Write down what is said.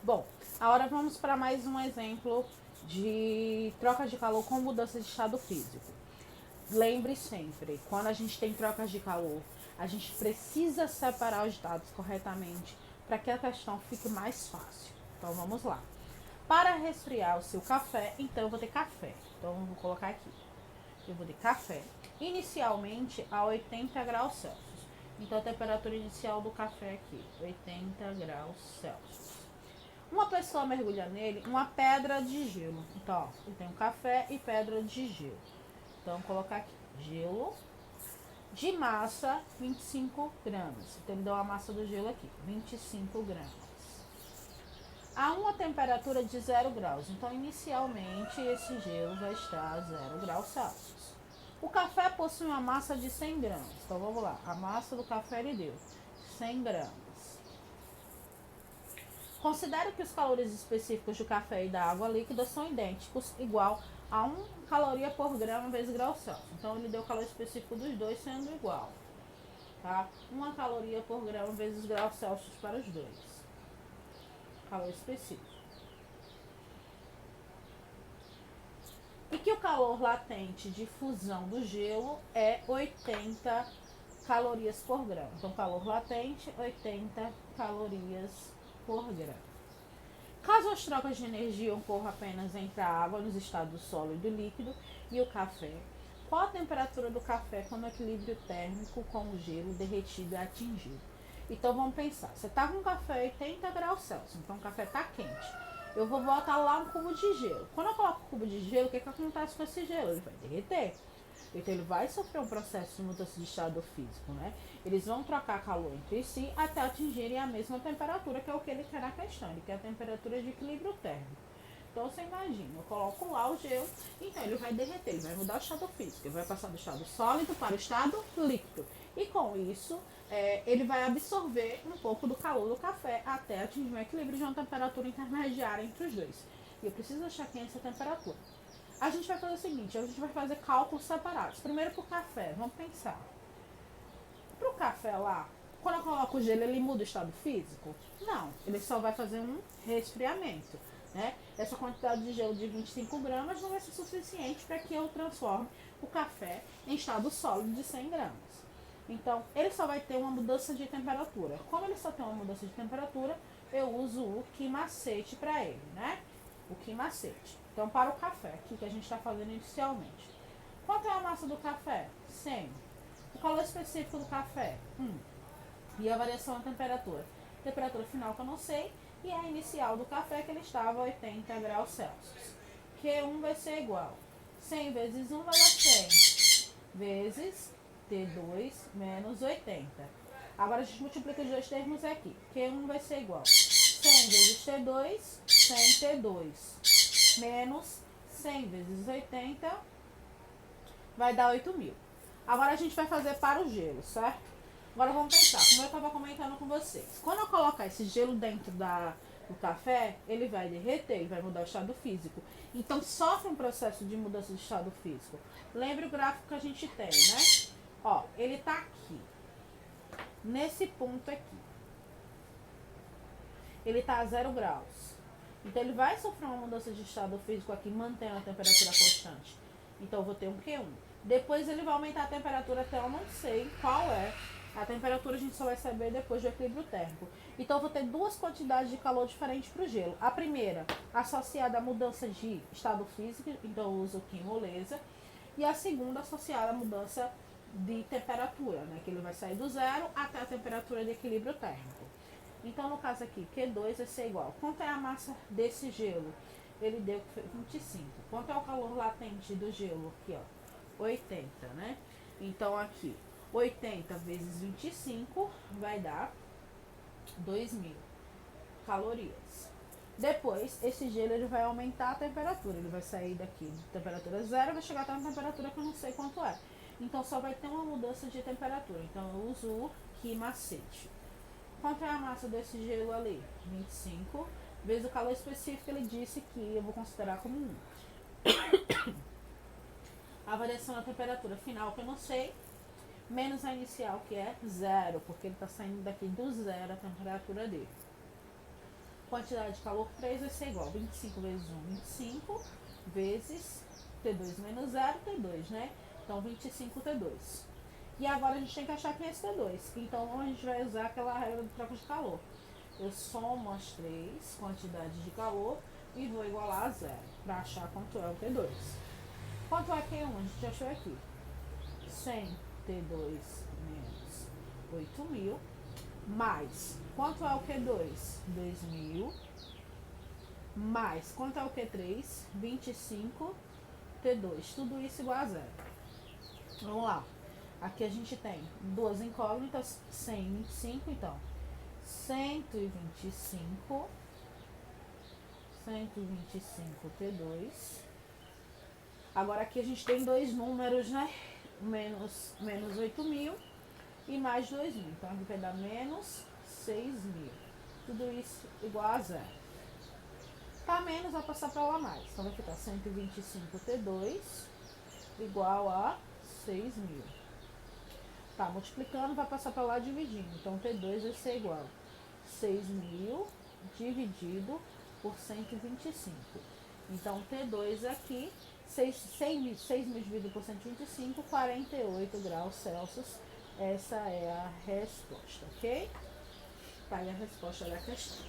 Bom, agora vamos para mais um exemplo de troca de calor com mudança de estado físico. Lembre sempre, quando a gente tem trocas de calor, a gente precisa separar os dados corretamente para que a questão fique mais fácil. Então vamos lá. Para resfriar o seu café, então eu vou ter café. Então eu vou colocar aqui. Eu vou ter café inicialmente a 80 graus Celsius. Então a temperatura inicial do café aqui, 80 graus Celsius. Uma pessoa mergulha nele uma pedra de gelo. Então, ó, eu tenho café e pedra de gelo. Então, vou colocar aqui gelo de massa 25 gramas. Então, ele deu a massa do gelo aqui, 25 gramas. A uma temperatura de 0 graus. Então, inicialmente, esse gelo vai estar a 0 graus Celsius. O café possui uma massa de 100 gramas. Então, vamos lá. A massa do café ele deu 100 gramas. Considere que os calores específicos do café e da água líquida são idênticos, igual a 1 caloria por grama vezes grau Celsius. Então, ele deu o calor específico dos dois sendo igual. Tá? 1 caloria por grama vezes grau Celsius para os dois. Calor específico. E que o calor latente de fusão do gelo é 80 calorias por grama. Então, calor latente, 80 calorias por grama. Caso as trocas de energia ocorram apenas entre a água nos estados sólido e líquido e o café, qual a temperatura do café quando o equilíbrio térmico com o gelo derretido é atingido? Então vamos pensar, você está com café a 80 graus Celsius, então o café está quente. Eu vou botar lá um cubo de gelo. Quando eu coloco o cubo de gelo, o que acontece com esse gelo? Ele vai derreter. Então ele vai sofrer um processo de mudança de estado físico, né? Eles vão trocar calor entre si até atingirem a mesma temperatura, que é o que ele quer na questão, ele quer a temperatura de equilíbrio térmico. Então você imagina, eu coloco lá o gelo, então ele vai derreter, ele vai mudar o estado físico, ele vai passar do estado sólido para o estado líquido. E com isso, ele vai absorver um pouco do calor do café até atingir um equilíbrio de uma temperatura intermediária entre os dois. E eu preciso achar quem é essa temperatura. A gente vai fazer o seguinte, a gente vai fazer cálculos separados. Primeiro pro café, vamos pensar. Pro café lá, quando eu coloco o gelo, ele muda o estado físico? Não, ele só vai fazer um resfriamento, né? Essa quantidade de gelo de 25 gramas não vai ser suficiente para que eu transforme o café em estado sólido de 100 gramas. Então, ele só vai ter uma mudança de temperatura. Como ele só tem uma mudança de temperatura, eu uso o que macete para ele, né? O que macete. Então, para o café, aqui que a gente está fazendo inicialmente. Quanto é a massa do café? 100. O calor específico do café? 1. E a variação da temperatura? Temperatura final que eu não sei. E a inicial do café que ele estava a 80 graus Celsius. Q1 vai ser igual. 100 vezes 1 vai dar 100. Vezes T2 menos 80. Agora a gente multiplica os dois termos aqui. Q1 vai ser igual. 100 vezes T2, 100 T2 menos 100 vezes 80 vai dar 8.000. Agora a gente vai fazer para o gelo, certo? Agora vamos pensar, como eu estava comentando com vocês. Quando eu colocar esse gelo dentro do café, ele vai derreter, ele vai mudar o estado físico. Então sofre um processo de mudança de estado físico. Lembra o gráfico que a gente tem, né? Ó, ele está aqui. Nesse ponto aqui. Ele está a 0 graus. Então ele vai sofrer uma mudança de estado físico aqui, mantendo a temperatura constante. Então eu vou ter um Q1. Depois ele vai aumentar a temperatura até eu não sei qual é. A temperatura a gente só vai saber depois do equilíbrio térmico. Então eu vou ter duas quantidades de calor diferentes para o gelo. A primeira, associada à mudança de estado físico, então eu uso quimolesa. E a segunda, associada à mudança de temperatura, né? Que ele vai sair do zero até a temperatura de equilíbrio térmico. Então, no caso aqui, Q2 vai ser igual. Quanto é a massa desse gelo? Ele deu 25. Quanto é o calor latente do gelo? Aqui, ó, 80, né? Então, aqui, 80 vezes 25 vai dar 2.000 calorias. Depois, esse gelo ele vai aumentar a temperatura. Ele vai sair daqui de temperatura zero e vai chegar até uma temperatura que eu não sei quanto é. Então, só vai ter uma mudança de temperatura. Então, eu uso o que macete. Quanto é a massa desse gelo ali? 25. Vezes o calor específico, ele disse que eu vou considerar como 1. A variação da temperatura final, que eu não sei, menos a inicial, que é 0, porque ele está saindo daqui do zero a temperatura dele. Quantidade de calor 3 vai ser igual 25 vezes 1, 25, vezes T2 menos 0, T2, né? Então, 25 T2. E agora a gente tem que achar 500 T2. Então, a gente vai usar aquela regra de troca de calor. Eu somo as três quantidades de calor e vou igualar a zero para achar quanto é o T2. Quanto é Q1? A gente achou aqui. 100 T2 menos 8.000 mais quanto é o Q2? 2.000 mais quanto é o Q3? 25 T2. Tudo isso igual a zero. Vamos lá. Aqui a gente tem duas incógnitas, 100 e 25, então 125 T2. Agora aqui a gente tem dois números, né? Menos 8.000 e mais 2.000. Então aqui vai dar menos 6.000. Tudo isso igual a zero. Tá menos, vai passar para lá mais. Então vai ficar 125 T2 igual a 6.000. Tá, multiplicando, vai passar para lá dividindo. Então T2 vai ser igual a 6.000 dividido por 125. Então T2 aqui, 6.000 dividido por 125, 48 graus Celsius. Essa é a resposta, ok? Tá aí a resposta da questão.